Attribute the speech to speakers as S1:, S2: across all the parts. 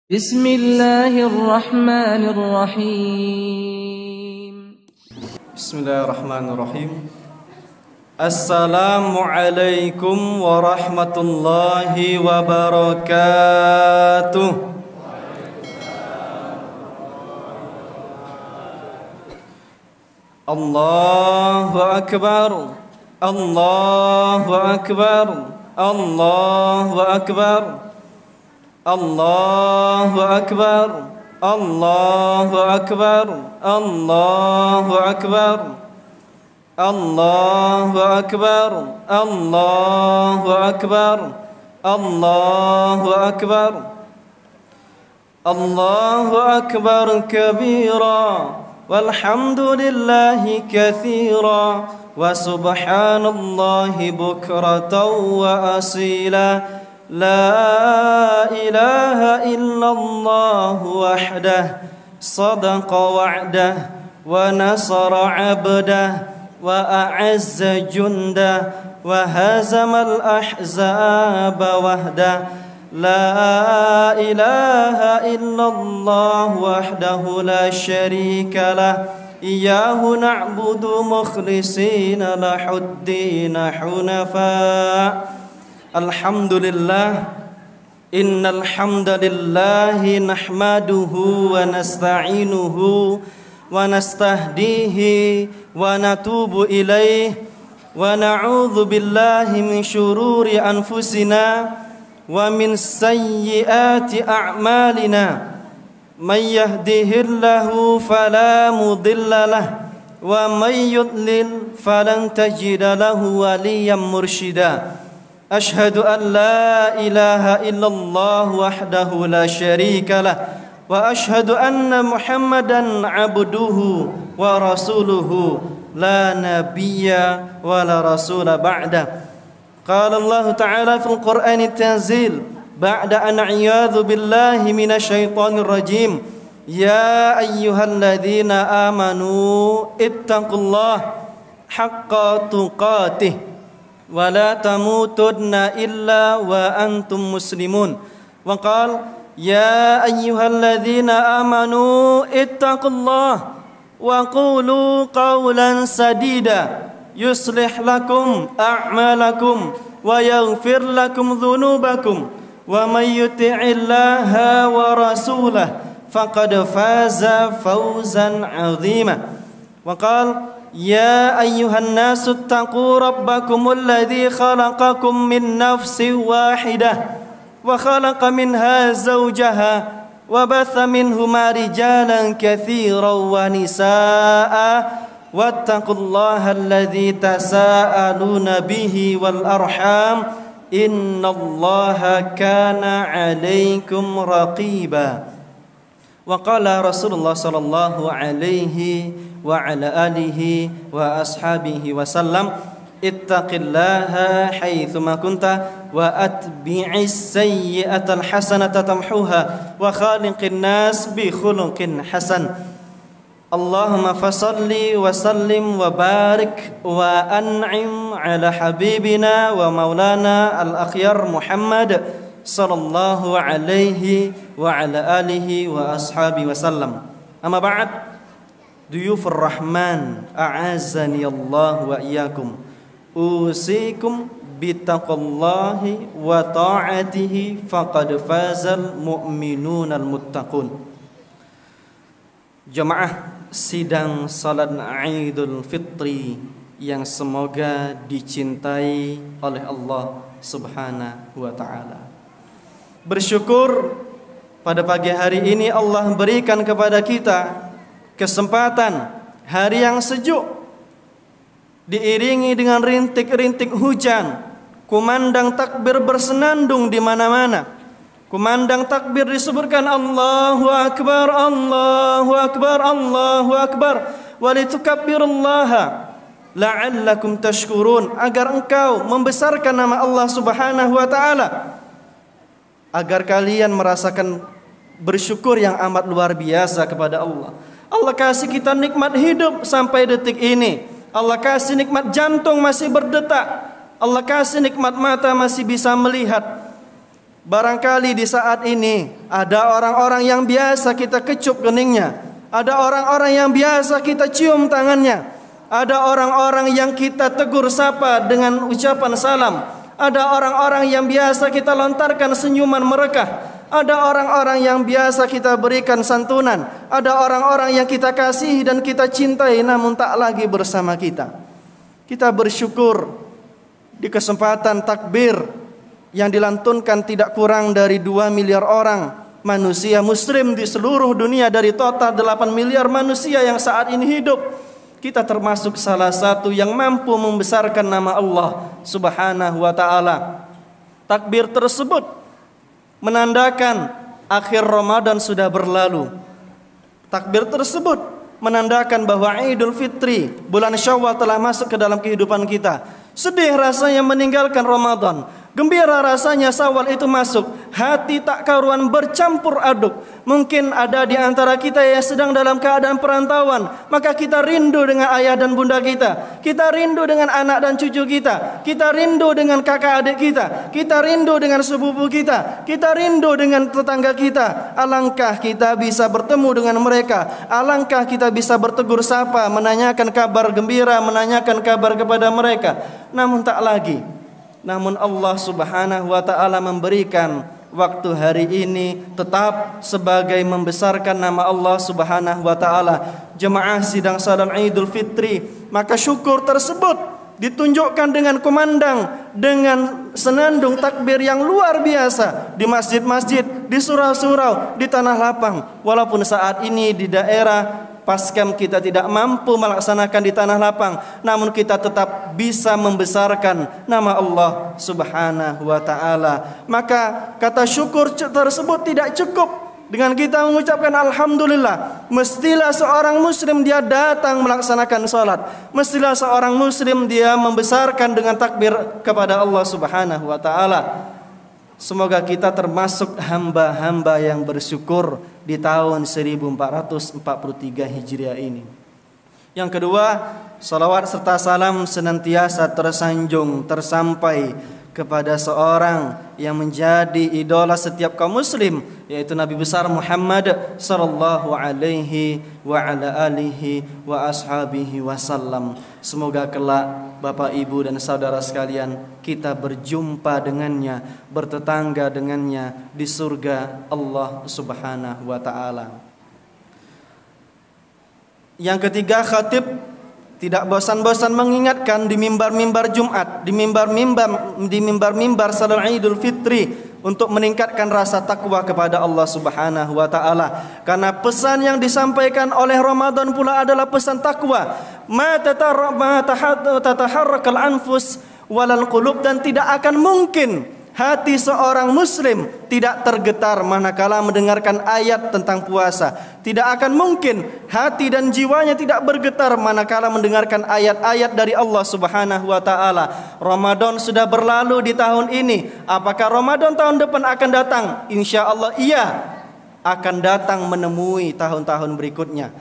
S1: Bismillahirrahmanirrahim.
S2: Bismillahirrahmanirrahim. Assalamualaikum warahmatullahi wabarakatuh. Allahu akbar. Allahu akbar. Allahu akbar. Allahu akbar. Allahu akbar. Allahu akbar. Allahu akbar. Allahu akbar. Allahu akbar. Allahu akbar kabira walhamdulillahi katsira wa subhanallahi bukratan wa asila. La ilaha illallah wahdah sadaqa wa'dah wa nasara 'abdah wa a'azza jundah wa hazamal ahzaba wahdah. La ilaha illallah wahdahu la syarika lah iyyahu na'budu mukhlisina lahuddin hunafa. Alhamdulillah, innal hamdalillahi nahmaduhu wa nasta'inuhu wa nastahdihi wa natubu ilaih wa na'udzu billahi min syururi anfusina wa min sayyiati a'malina. May yahdihillahu fala mudilla lahu wa may yudlil falan tajida lahu waliyyan mursyida. Ashhadu an la ilaha illallah wahdahu la syarika lah wa ashhadu anna Muhammadan abduhu wa rasuluhu la nabiyya wa la rasula ba'da. Qala Allah ta'ala fil Qur'anit tanzil ba'da an a'yadhu billahi minasy syaithanir rajim. Ya ayyuhalladzina amanu ittaqullaha haqqa tuqatih wa la tamutunna illa wa antum muslimun. Wa qala ya ayyuhalladzina amanu ittaqullaha wa qulu qawlan sadida yuslih lakum a'malakum wa yaghfir lakum dhunubakum wa may yuti'illaha wa rasulahu faqad faza fawzan 'azima. Wa qala ya ayyuhan nasu ittaqu rabbakumul ladzi khalaqakum min nafsin wahidah wa khalaqa minha zawjaha wa batha minhuma rijalan katsiran wa nisaa'a wattaqullaha alladzi tasaaluna bihi wal arham innallaha kana 'alaikum raqiba. Wa qala Rasulullah sallallahu alaihi wa ala alihi wa ashabihi wa sallam ittaqillaha haitsuma kunta wa atbi'is sayyi'atal hasanata tamhuha wa khaliqin nas bi khuluqin hasan. Allahumma fasalli wa sallim wa barik wa an'im ala habibina wa maulana al-akhyar Muhammad sallallahu alaihi wa ala alihi wa ashabi wa sallam. Amma ba'd, duyufur rahman a'azzani Allah wa iyyakum, usikum bitaqwallahi wa ta'atihi faqad fazal mu'minunal muttaqun. Jamaah sidang salat Idul Fitri yang semoga dicintai oleh Allah Subhanahu wa taala. Bersyukur pada pagi hari ini Allah berikan kepada kita kesempatan hari yang sejuk, diiringi dengan rintik-rintik hujan, kumandang takbir bersenandung di mana-mana. Kumandang takbir disebutkan Allahu akbar, Allahu akbar, Allahu akbar, walitukabbirullaha la'allakum tashkurun, agar engkau membesarkan nama Allah Subhanahu wa taala, agar kalian merasakan bersyukur yang amat luar biasa kepada Allah. Allah kasih kita nikmat hidup sampai detik ini. Allah kasih nikmat jantung masih berdetak. Allah kasih nikmat mata masih bisa melihat. Barangkali di saat ini ada orang-orang yang biasa kita kecup keningnya, ada orang-orang yang biasa kita cium tangannya, ada orang-orang yang kita tegur sapa dengan ucapan salam, ada orang-orang yang biasa kita lontarkan senyuman mereka, ada orang-orang yang biasa kita berikan santunan, ada orang-orang yang kita kasihi dan kita cintai namun tak lagi bersama kita. Kita bersyukur di kesempatan takbir yang dilantunkan tidak kurang dari 2 miliar orang manusia muslim di seluruh dunia dari total 8 miliar manusia yang saat ini hidup. Kita termasuk salah satu yang mampu membesarkan nama Allah Subhanahu wa taala. Takbir tersebut menandakan akhir Ramadan sudah berlalu. Takbir tersebut menandakan bahwa Idul Fitri, bulan Syawal telah masuk ke dalam kehidupan kita. Sedih rasanya meninggalkan Ramadan, gembira rasanya Syawal itu masuk. Hati tak karuan bercampur aduk. Mungkin ada di antara kita yang sedang dalam keadaan perantauan, maka kita rindu dengan ayah dan bunda kita, kita rindu dengan anak dan cucu kita, kita rindu dengan kakak adik kita, kita rindu dengan sepupu kita, kita rindu dengan tetangga kita. Alangkah kita bisa bertemu dengan mereka, alangkah kita bisa bertegur sapa, menanyakan kabar gembira, menanyakan kabar kepada mereka. Namun tak lagi. Namun Allah Subhanahu wa taala memberikan waktu hari ini tetap sebagai membesarkan nama Allah Subhanahu wa taala. Jemaah sidang salat Idul Fitri, maka syukur tersebut ditunjukkan dengan kumandang, dengan senandung takbir yang luar biasa di masjid-masjid, di surau-surau, di tanah lapang. Walaupun saat ini di daerah Paskem kita tidak mampu melaksanakan di tanah lapang, namun kita tetap bisa membesarkan nama Allah Subhanahu wa taala. Maka kata syukur tersebut tidak cukup dengan kita mengucapkan alhamdulillah. Mestilah seorang muslim dia datang melaksanakan salat. Mestilah seorang muslim dia membesarkan dengan takbir kepada Allah Subhanahu wa taala. Semoga kita termasuk hamba-hamba yang bersyukur di tahun 1443 Hijriah ini. Yang kedua, salawat serta salam senantiasa tersanjung, tersampai kepada seorang yang menjadi idola setiap kaum muslim, yaitu Nabi besar Muhammad sallallahu alaihi wa ala alihi wa ashabihi wasallam. Semoga kelak Bapak Ibu dan saudara sekalian kita berjumpa dengannya, bertetangga dengannya di surga Allah Subhanahu wa taala. Yang ketiga, khatib tidak bosan-bosan mengingatkan di mimbar-mimbar Jumat, di mimbar-mimbar salat Idul Fitri untuk meningkatkan rasa takwa kepada Allah Subhanahu wa taala. Karena pesan yang disampaikan oleh Ramadan pula adalah pesan takwa. Ma tataharrakal anfus walal qulub, dan tidak akan mungkin hati seorang muslim tidak tergetar manakala mendengarkan ayat tentang puasa. Tidak akan mungkin hati dan jiwanya tidak bergetar manakala mendengarkan ayat-ayat dari Allah Subhanahu wa taala. Ramadan sudah berlalu di tahun ini. Apakah Ramadan tahun depan akan datang? Insya Allah iya, akan datang menemui tahun-tahun berikutnya.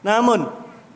S2: Namun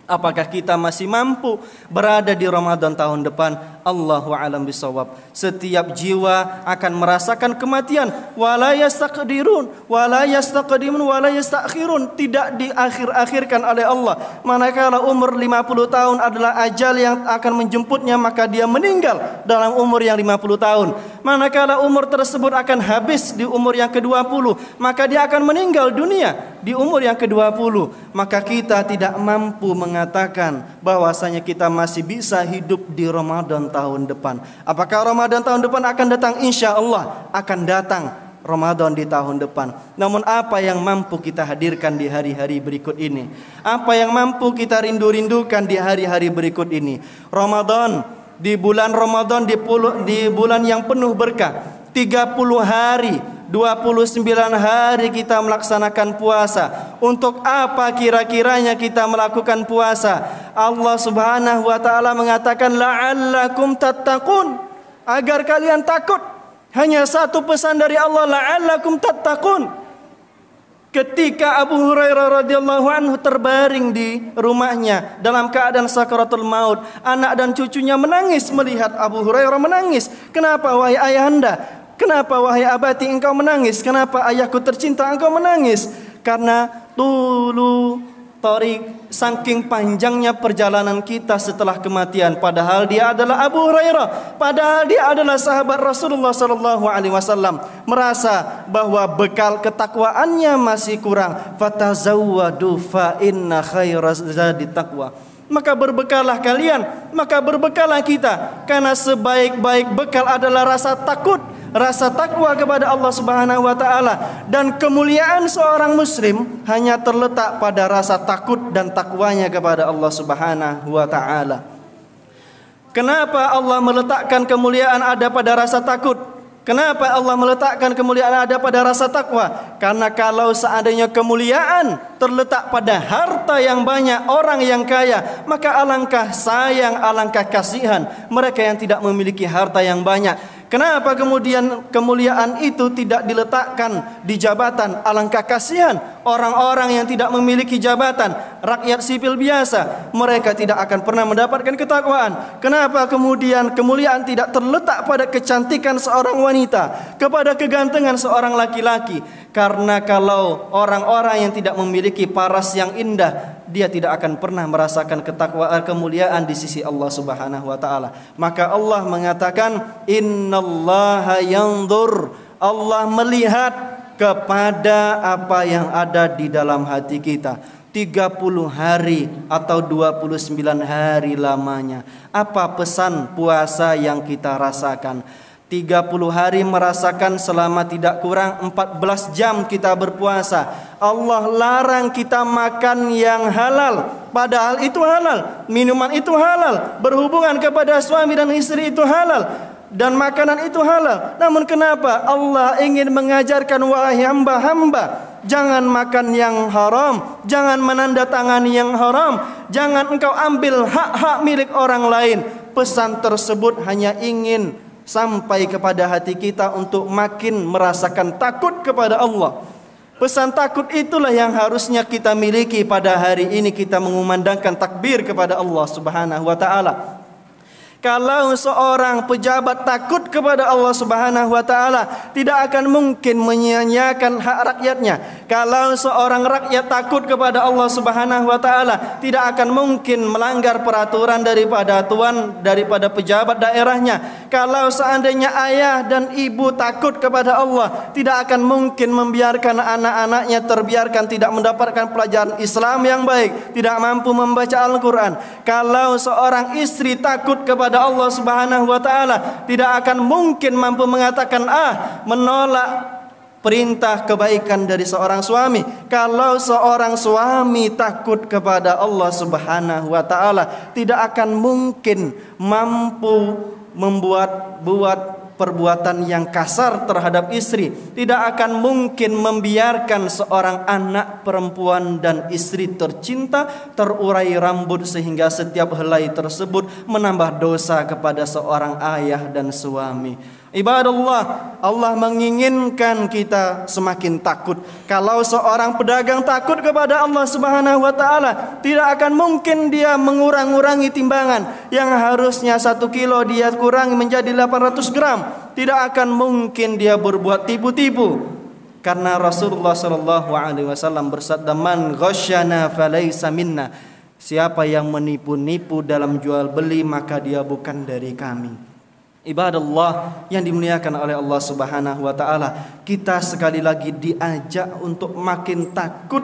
S2: apakah kita masih mampu berada di Ramadan tahun depan? Allahu a'lam bisawab. Setiap jiwa akan merasakan kematian. Wala yastaqdirun, wala yastaqdimun, wala yastakhirun. Tidak diakhir-akhirkan oleh Allah. Manakala umur 50 tahun adalah ajal yang akan menjemputnya, maka dia meninggal dalam umur yang 50 tahun. Manakala umur tersebut akan habis di umur yang ke-20, maka dia akan meninggal dunia di umur yang ke-20. Maka kita tidak mampu mengatakan bahwasanya kita masih bisa hidup di Ramadan tahun depan. Apakah Ramadan tahun depan akan datang? Insya Allah akan datang Ramadan di tahun depan. Namun apa yang mampu kita hadirkan di hari-hari berikut ini? Apa yang mampu kita rindu-rindukan di hari-hari berikut ini? Ramadan, di bulan Ramadan, di bulan yang penuh berkah, 30 hari, 29 hari kita melaksanakan puasa. Untuk apa kira-kiranya kita melakukan puasa? Allah Subhanahu wa taala mengatakan la'allakum tattaqun, agar kalian takut. Hanya satu pesan dari Allah, la'allakum tattaqun. Ketika Abu Hurairah radhiyallahu anhu terbaring di rumahnya dalam keadaan sakaratul maut, anak dan cucunya menangis melihat Abu Hurairah menangis. Kenapa wahai ayahanda? Kenapa wahai abati engkau menangis? Kenapa ayahku tercinta engkau menangis? Karena tulu tarik, saking panjangnya perjalanan kita setelah kematian. Padahal dia adalah Abu Hurairah, padahal dia adalah sahabat Rasulullah sallallahu alaihi wasallam, merasa bahwa bekal ketakwaannya masih kurang. Fatazawwadu fa inna khairaz zadi taqwa. Maka berbekallah kalian, maka berbekallah kita, karena sebaik-baik bekal adalah rasa takut, rasa takwa kepada Allah Subhanahu wa taala. Dan kemuliaan seorang muslim hanya terletak pada rasa takut dan takwanya kepada Allah Subhanahu wa taala. Kenapa Allah meletakkan kemuliaan ada pada rasa takut? Kenapa Allah meletakkan kemuliaan ada pada rasa takwa? Karena kalau seandainya kemuliaan terletak pada harta yang banyak, orang yang kaya, maka alangkah sayang, alangkah kasihan mereka yang tidak memiliki harta yang banyak. Kenapa kemudian kemuliaan itu tidak diletakkan di jabatan? Alangkah kasihan orang-orang yang tidak memiliki jabatan, rakyat sipil biasa, mereka tidak akan pernah mendapatkan ketakwaan. Kenapa kemudian kemuliaan tidak terletak pada kecantikan seorang wanita, kepada kegantengan seorang laki-laki? Karena kalau orang-orang yang tidak memiliki paras yang indah, dia tidak akan pernah merasakan ketakwaan, kemuliaan di sisi Allah Subhanahu wa taala. Maka Allah mengatakan, innallaha yanzur, Allah melihat kepada apa yang ada di dalam hati kita. 30 hari atau 29 hari lamanya. Apa pesan puasa yang kita rasakan? 30 hari merasakan selama tidak kurang 14 jam kita berpuasa. Allah larang kita makan yang halal, padahal itu halal. Minuman itu halal, berhubungan kepada suami dan istri itu halal, dan makanan itu halal. Namun kenapa Allah ingin mengajarkan, wahai hamba-hamba, jangan makan yang haram, jangan menandatangani yang haram, jangan engkau ambil hak-hak milik orang lain. Pesan tersebut hanya ingin sampai kepada hati kita untuk makin merasakan takut kepada Allah. Pesan takut itulah yang harusnya kita miliki pada hari ini kita mengumandangkan takbir kepada Allah Subhanahu wa taala. Kalau seorang pejabat takut kepada Allah Subhanahu wa taala, tidak akan mungkin menyia-nyiakan hak rakyatnya. Kalau seorang rakyat takut kepada Allah Subhanahu wa taala, tidak akan mungkin melanggar peraturan daripada tuan, daripada pejabat daerahnya. Kalau seandainya ayah dan ibu takut kepada Allah, tidak akan mungkin membiarkan anak-anaknya terbiarkan tidak mendapatkan pelajaran Islam yang baik, tidak mampu membaca Al-Quran. Kalau seorang istri takut kepada Allah Subhanahu wa taala, tidak akan mungkin mampu mengatakan menolak perintah kebaikan dari seorang suami. Kalau seorang suami takut kepada Allah Subhanahu wa taala, tidak akan mungkin mampu membuat perbuatan yang kasar terhadap istri. Tidak akan mungkin membiarkan seorang anak perempuan dan istri tercinta terurai rambut sehingga setiap helai tersebut menambah dosa kepada seorang ayah dan suami. Ibadallah, Allah menginginkan kita semakin takut. Kalau seorang pedagang takut kepada Allah Subhanahu wa taala, tidak akan mungkin dia mengurang-urangi timbangan yang harusnya 1 kilo dia kurangi menjadi 800 gram. Tidak akan mungkin dia berbuat tipu-tipu. Karena Rasulullah sallallahu alaihi wasallam bersabda, "Man ghasyana falaysa minna." Siapa yang menipu-nipu dalam jual beli, maka dia bukan dari kami. Ibadallah yang dimuliakan oleh Allah Subhanahu wa taala, kita sekali lagi diajak untuk makin takut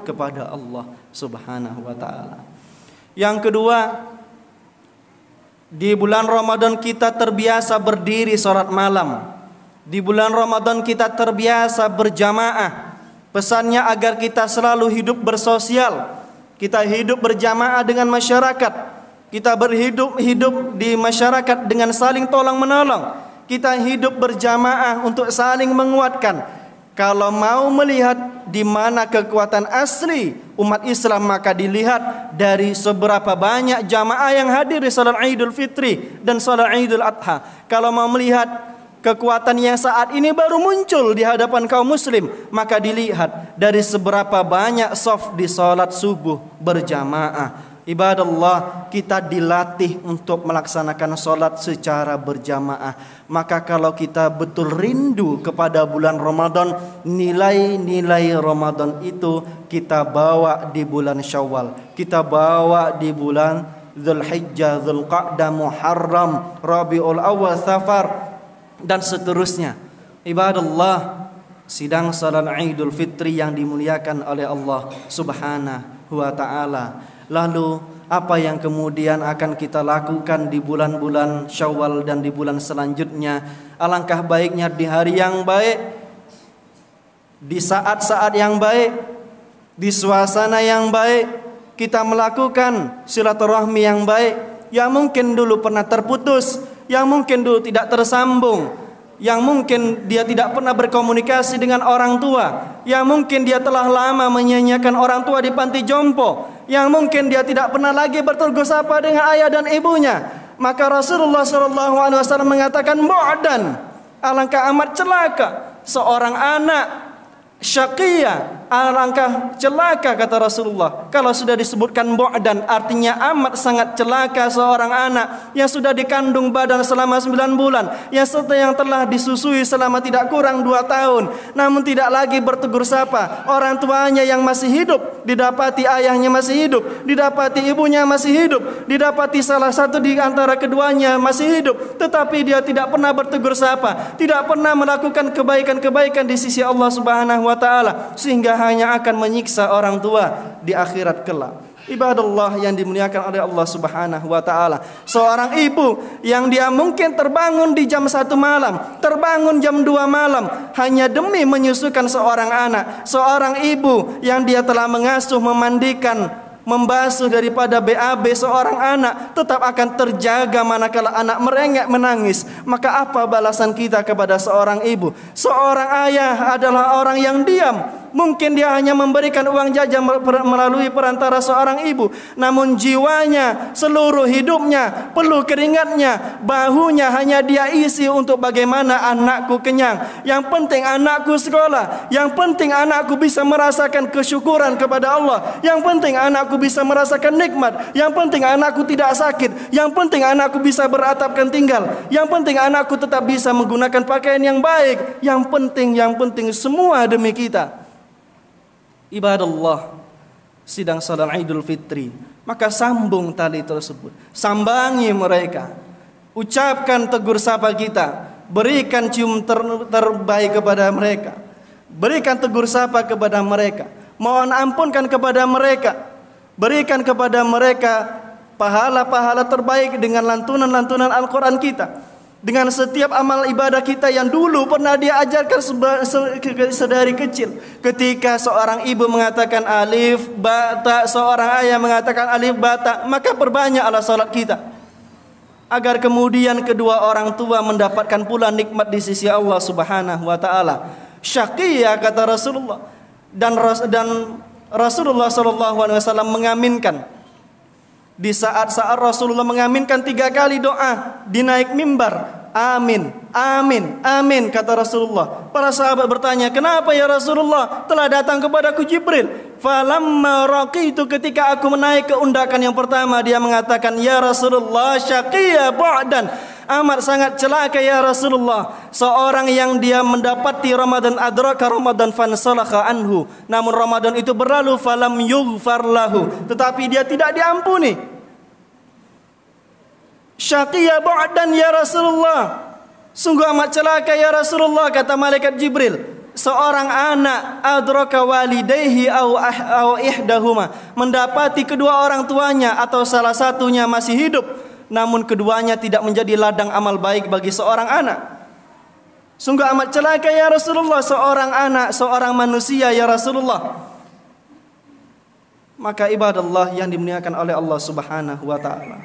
S2: kepada Allah Subhanahu wa taala. Yang kedua, di bulan Ramadan kita terbiasa berdiri salat malam. Di bulan Ramadan kita terbiasa berjamaah. Pesannya agar kita selalu hidup bersosial. Kita hidup berjamaah dengan masyarakat. Kita hidup di masyarakat dengan saling tolong menolong. Kita hidup berjamaah untuk saling menguatkan. Kalau mau melihat di mana kekuatan asli umat Islam, maka dilihat dari seberapa banyak jamaah yang hadir di salat Idul Fitri dan salat Idul Adha. Kalau mau melihat kekuatan yang saat ini baru muncul di hadapan kaum muslim, maka dilihat dari seberapa banyak shaf di salat subuh berjamaah. Ibadallah, kita dilatih untuk melaksanakan sholat secara berjamaah. Maka kalau kita betul rindu kepada bulan Ramadan, nilai-nilai Ramadan itu kita bawa di bulan Syawal, kita bawa di bulan Dzulhijjah, Dzulqa'dah, Muharram, Rabiul Awal, Safar, dan seterusnya. Ibadallah, sidang salat Idul Fitri yang dimuliakan oleh Allah Subhanahu wa ta'ala. Lalu apa yang kemudian akan kita lakukan di bulan-bulan Syawal dan di bulan selanjutnya? Alangkah baiknya di hari yang baik, di saat-saat yang baik, di suasana yang baik, kita melakukan silaturahmi yang baik, yang mungkin dulu pernah terputus, yang mungkin dulu tidak tersambung, yang mungkin dia tidak pernah berkomunikasi dengan orang tua, yang mungkin dia telah lama menyanyiakan orang tua di panti jompo, yang mungkin dia tidak pernah lagi bertegur sapa dengan ayah dan ibunya. Maka Rasulullah SAW mengatakan, bu'dan, alangkah amat celaka seorang anak syaqiyah, alangkah celaka kata Rasulullah kalau sudah disebutkan bu'dan, artinya amat sangat celaka seorang anak yang sudah dikandung badan selama 9 bulan, yang telah disusui selama tidak kurang 2 tahun, namun tidak lagi bertegur sapa orang tuanya yang masih hidup, didapati ayahnya masih hidup, didapati ibunya masih hidup, didapati salah satu di antara keduanya masih hidup, tetapi dia tidak pernah bertegur sapa, tidak pernah melakukan kebaikan-kebaikan di sisi Allah Subhanahu wa ta'ala, sehingga hanya akan menyiksa orang tua di akhirat kelak. Ibadallah yang dimuliakan oleh Allah Subhanahu wa ta'ala, seorang ibu yang dia mungkin terbangun di jam 1 malam, terbangun jam 2 malam hanya demi menyusukan seorang anak, seorang ibu yang dia telah mengasuh, memandikan, membasuh daripada BAB seorang anak, tetap akan terjaga manakala anak merengek menangis. Maka apa balasan kita kepada seorang ibu? Seorang ayah adalah orang yang diam. Mungkin dia hanya memberikan uang jajan melalui perantara seorang ibu, namun jiwanya, seluruh hidupnya, peluh keringatnya, bahunya hanya dia isi untuk bagaimana anakku kenyang. Yang penting anakku sekolah, yang penting anakku bisa merasakan kesyukuran kepada Allah, yang penting anakku bisa merasakan nikmat, yang penting anakku tidak sakit, yang penting anakku bisa beratapkan tinggal, yang penting anakku tetap bisa menggunakan pakaian yang baik, yang penting semua demi kita. Ibadallah, sidang salat Idul Fitri, maka sambung tali tersebut, sambangi mereka, ucapkan tegur sapa kita, berikan cium terbaik kepada mereka, berikan tegur sapa kepada mereka, mohon ampunkan kepada mereka, berikan kepada mereka pahala-pahala terbaik dengan lantunan-lantunan Al-Quran kita, dengan setiap amal ibadah kita yang dulu pernah dia ajarkan sedari kecil. Ketika seorang ibu mengatakan alif ba ta, seorang ayah mengatakan alif ba ta, maka perbanyaklah salat kita, agar kemudian kedua orang tua mendapatkan pula nikmat di sisi Allah Subhanahu wa ta'ala. Syaqiyah kata Rasulullah, dan Rasulullah SAW mengaminkan. Di saat-saat Rasulullah mengaminkan 3 kali doa di naik mimbar, amin, amin, amin kata Rasulullah. Para sahabat bertanya, kenapa ya Rasulullah? Telah datang kepadaku Jibril. Falamma raqitu, ketika aku menaik ke undakan yang pertama, dia mengatakan, ya Rasulullah, syaqiyya ba'dan, amat sangat celaka ya Rasulullah, seorang yang dia mendapati Ramadan, adraka Ramadan fansalakha anhu, namun Ramadan itu berlalu, falam yughfar lahu, tetapi dia tidak diampuni. Syaqiyya ba'dan ya Rasulullah, sungguh amat celaka ya Rasulullah, kata malaikat Jibril, seorang anak adraka walidayhi au ihdahuma, mendapati kedua orang tuanya atau salah satunya masih hidup, namun keduanya tidak menjadi ladang amal baik bagi seorang anak. Sungguh amat celaka ya Rasulullah, seorang anak, seorang manusia ya Rasulullah. Maka ibadallah yang dimuliakan oleh Allah Subhanahu wa ta'ala,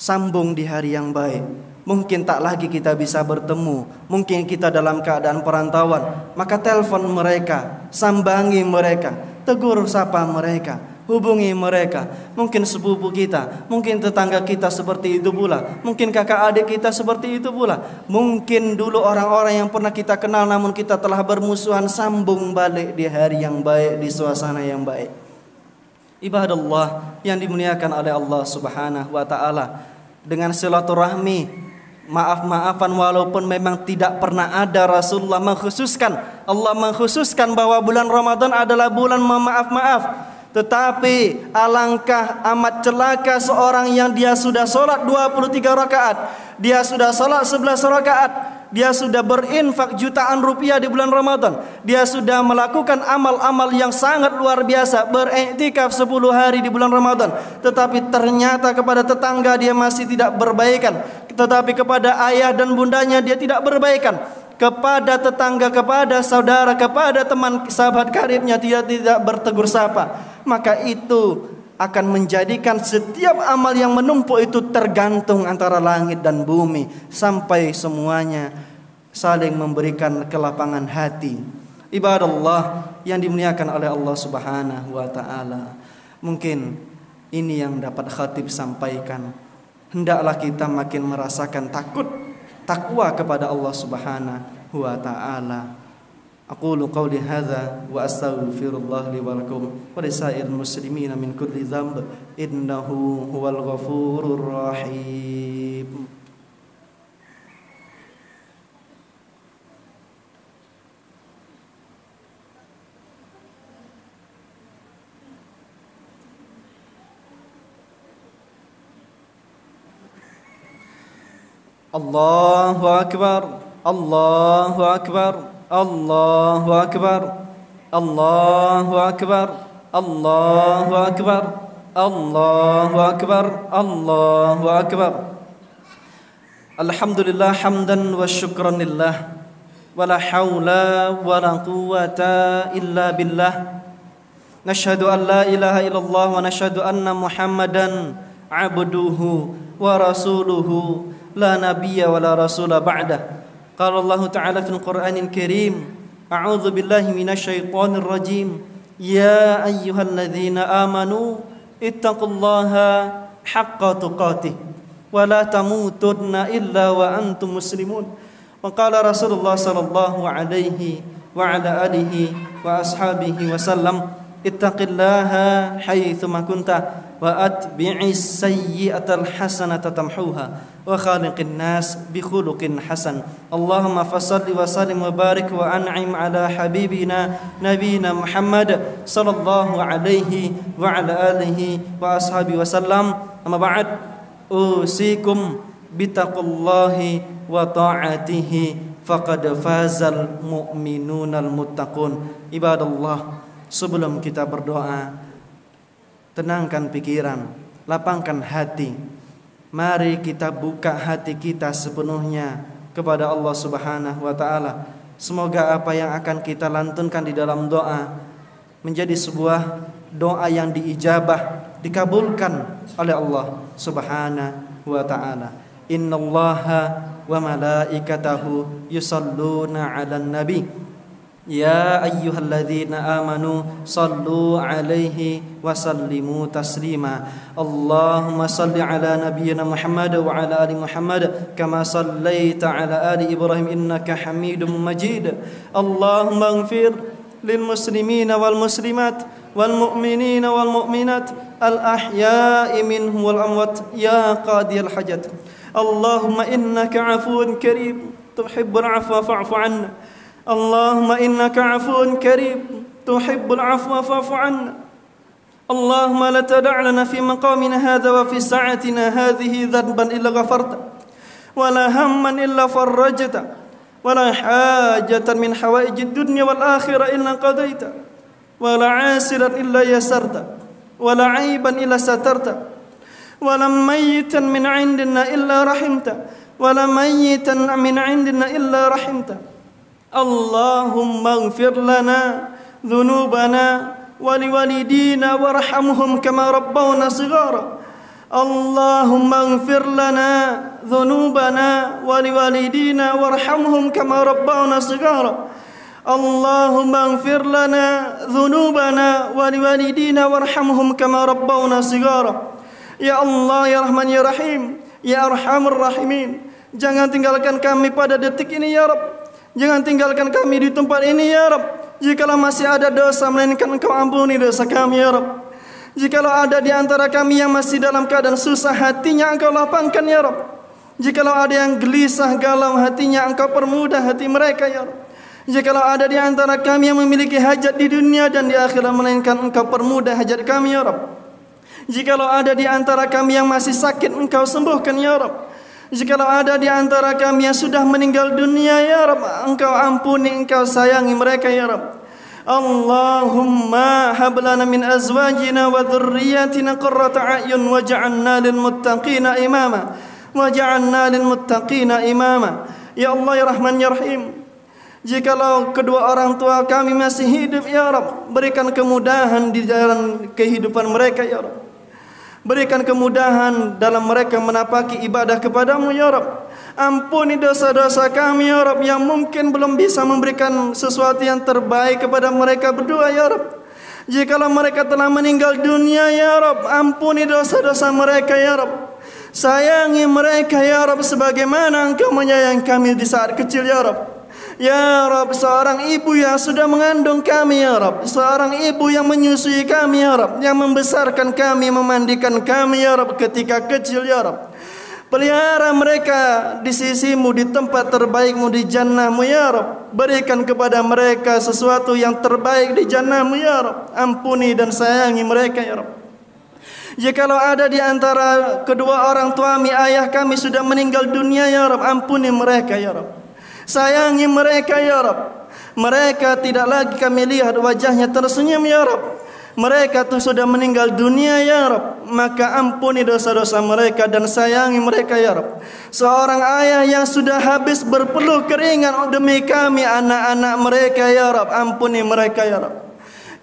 S2: sambung di hari yang baik. Mungkin tak lagi kita bisa bertemu, mungkin kita dalam keadaan perantauan, maka telepon mereka, sambangi mereka, tegur sapa mereka, hubungi mereka. Mungkin sepupu kita, mungkin tetangga kita seperti itu pula, mungkin kakak adik kita seperti itu pula, mungkin dulu orang-orang yang pernah kita kenal namun kita telah bermusuhan, sambung balik di hari yang baik, di suasana yang baik. Ibadallah yang dimuliakan oleh Allah Subhanahu wa taala, dengan silaturahmi, maaf-maafan walaupun memang tidak pernah ada Rasulullah mengkhususkan, Allah mengkhususkan bahwa bulan Ramadan adalah bulan memaaf-maaf. Tetapi alangkah amat celaka seorang yang dia sudah sholat 23 rakaat, dia sudah sholat 11 rakaat, dia sudah berinfak jutaan rupiah di bulan Ramadan, dia sudah melakukan amal-amal yang sangat luar biasa, beriktikaf 10 hari di bulan Ramadan, tetapi ternyata kepada tetangga dia masih tidak berbaikan, tetapi kepada ayah dan bundanya dia tidak berbaikan, kepada tetangga, kepada saudara, kepada teman sahabat karibnya tidak bertegur sapa, maka itu akan menjadikan setiap amal yang menumpuk itu tergantung antara langit dan bumi sampai semuanya saling memberikan kelapangan hati. Ibadallah yang dimuliakan oleh Allah Subhanahu wa taala, mungkin ini yang dapat khatib sampaikan. Hendaklah kita makin merasakan takwa kepada Allah Subhanahu wa taala. Aqulu qawli hadza wa astaghfirullah li wa lakum wa lisairil muslimina min kulli dhanb innahu huwal ghafurur rahim. Allahu akbar, Allahu akbar, Allahu akbar, Allahu akbar, Allahu akbar, Allahu akbar, Allahu akbar. Alhamdulillah hamdan wa syukran lillah, wa la hawla wa la quwwata illa billah. Nashhadu an la ilaha illallah wa nashhadu anna Muhammadan abduhu wa rasuluhu la nabiyya wa la rasula ba'dah. Qala Allah Ta'ala fil Qur'anil Karim, a'udzu billahi minasy syaithanir rajim. Ya ayyuhalladzina amanu ittaqullaha haqqa tuqatih wa la tamutunna illa wa antum muslimun. Wa qala Rasulullah sallallahu alaihi wa ala alihi wa ashabihi wasallam, ittaqillaha haitsu ma kunta wa atbi'is sayyi'atal hasanata tamhuha wa khaliqin nas bi khuluqin hasan. Allahumma fashalli wa sallim wa barik wa an'im ala habibina nabiyina Muhammad sallallahu alaihi wa ala alihi wa ashabihi wasallam. Amma ba'd, usikum bittaqullahi wa ta'atihi faqad fazal mu'minunal muttaqun. Ibadallah, sebelum kita berdoa, tenangkan pikiran, lapangkan hati. Mari kita buka hati kita sepenuhnya kepada Allah Subhanahu wa taala. Semoga apa yang akan kita lantunkan di dalam doa menjadi sebuah doa yang diijabah, dikabulkan oleh Allah Subhanahu wa taala. Innallaha wa malaikatahu yusalluna 'alan nabi. Ya ayyuhalladzina amanu sallu alaihi wa sallimu taslima. Allahumma salli ala nabiyyina Muhammad wa ala ali Muhammad kama sallaita ala ali Ibrahim innaka Hamidum Majid. Allahumma ighfir lil muslimina wal muslimat wal mu'minina wal mu'minat al ahya'i minhum wal amwat ya qadiyal hajat. Allahumma innaka 'afuwun karim tuhibbul 'afwa fa'fu 'anna. Allahumma innaka 'afuwun karim tuhibbul 'afwa fa'fu 'anna. Allahumma la tada' lana fi maqamina hadha wa fi sa'atina hadhihi dhanban illa ghafarta wa la hamman illa farajta wa la hajatan min hawaijid dunya wal akhirah illa qadaita wa la 'asiran illa yasarta wa la 'aiban illa satarta wa la mayyitan min 'indina illa rahimta wa la mayyitan min 'indina illa rahimta. Allahumma ighfir lana dhunubana wa liwalidina warhamhum kama rabbawna shighara. Allahumma ighfir lana dhunubana wa liwalidina warhamhum kama rabbawna shighara. Allahumma ighfir lana dhunubana wa liwalidina warhamhum kama rabbawna shighara. Ya Allah, ya Rahman, ya Rahim, ya Arhamur Rahimin, jangan tinggalkan kami pada detik ini ya Rabb. Jangan tinggalkan kami di tempat ini ya Rabb. Jikalau masih ada dosa, melainkan Engkau ampuni dosa kami ya Rabb. Jikalau ada di antara kami yang masih dalam keadaan susah hatinya, Engkau lapangkan ya Rabb. Jikalau ada yang gelisah galau hatinya, Engkau permudah hati mereka ya Rabb. Jikalau ada di antara kami yang memiliki hajat di dunia dan di akhirat, melainkan Engkau permudah hajat kami ya Rabb. Jikalau ada di antara kami yang masih sakit, Engkau sembuhkan ya Rabb. Jikalau ada di antara kami yang sudah meninggal dunia ya Rabb, Engkau ampuni, Engkau sayangi mereka ya Rabb. Allahumma hab lana min azwajina wa dhurriyyatina qurrata a'yun waj'alna lil muttaqina imama waj'alna lil muttaqina imama. Ya Allah ya Rahman ya Rahim, jikalau kedua orang tua kami masih hidup ya Rabb, berikan kemudahan di dalam kehidupan mereka ya Rabb. Berikan kemudahan dalam mereka menapaki ibadah kepadamu ya Rabb. Ampuni dosa-dosa kami ya Rabb, yang mungkin belum bisa memberikan sesuatu yang terbaik kepada mereka berdua ya Rabb. Jikalau mereka telah meninggal dunia ya Rabb, ampuni dosa-dosa mereka ya Rabb. Sayangi mereka ya Rabb sebagaimana Engkau menyayangi kami di saat kecil ya Rabb. Ya Rabb, seorang ibu yang sudah mengandung kami ya Rabb, seorang ibu yang menyusui kami ya Rabb, yang membesarkan kami, memandikan kami ya Rabb ketika kecil ya Rabb. Pelihara mereka di sisimu, di tempat terbaikmu, di jannahmu ya Rabb. Berikan kepada mereka sesuatu yang terbaik di jannahmu ya Rabb. Ampuni dan sayangi mereka ya Rabb. Jikalau ada di antara kedua orang tua kami, ayah kami sudah meninggal dunia ya Rabb, ampuni mereka ya Rabb. Sayangi mereka ya Rabb. Mereka tidak lagi kami lihat wajahnya tersenyum ya Rabb. Mereka tu sudah meninggal dunia ya Rabb. Maka ampuni dosa-dosa mereka dan sayangi mereka ya Rabb. Seorang ayah yang sudah habis berpeluh keringat demi kami anak-anak mereka ya Rabb, ampuni mereka ya Rabb.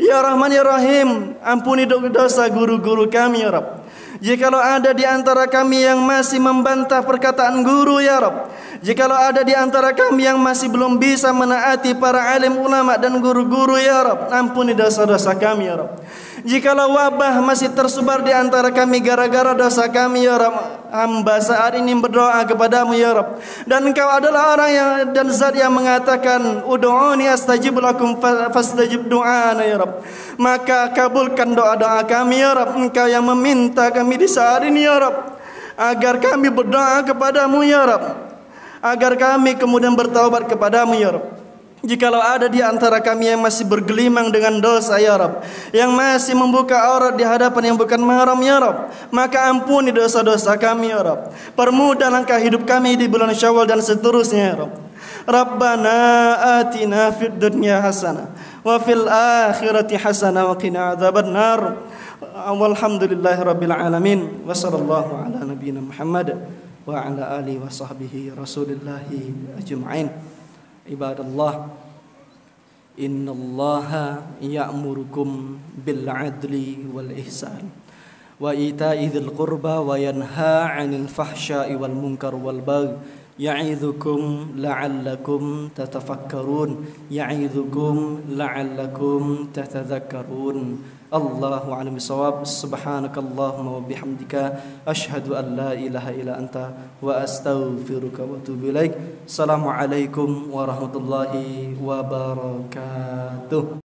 S2: Ya Rahman ya Rahim, ampuni dosa guru-guru kami ya Rabb. Jikalau ada di antara kami yang masih membantah perkataan guru ya Rabb, jikalau ada di antara kami yang masih belum bisa menaati para alim ulama dan guru-guru ya Rabb, ampuni dosa-dosa kami ya Rabb. Jikalau wabah masih tersebar di antara kami gara-gara dosa kami ya Rabb, hamba saat ini berdoa kepadamu ya Rabb. Dan Engkau adalah orang yang dan zat yang mengatakan ud'uni astajib lakum fastajib du'ana ya Rabb. Maka kabulkan doa-doa kami ya Rabb. Engkau yang meminta kami di saat ini ya Rabb, agar kami berdoa kepadamu ya Rabb, agar kami kemudian bertaubat kepadamu ya Rabb. Jikalau ada di antara kami yang masih bergelimang dengan dosa ya Rabb, yang masih membuka aurat di hadapan yang bukan mahram ya Rabb, maka ampuni dosa-dosa kami ya Rabb. Permudah langkah hidup kami di bulan Syawal dan seterusnya ya Rabb. Rabbana atina fid dunya hasanah wa fil akhirati hasanah wa qina adzabannar. Walhamdulillahi rabbil alamin. Wa sallallahu ala nabiyyina Muhammad wa ala alihi wa sahbihi rasulillahi ajma'in. Ibadallah, innallaha ya'murukum bil 'adli wal ihsan wa ita'i dzil qurba wa yanha 'anil fahsya'i wal munkar wal baghi ya'idzukum la'allakum tatafakkarun ya'idzukum la'allakum tatadzakkarun. Allahu a'lam bissawab. Subhanakallahumma wa bihamdika asyhadu an la ilaha illa anta wa astaghfiruka wa atubu ilaik. Assalamualaikum warahmatullahi wabarakatuh.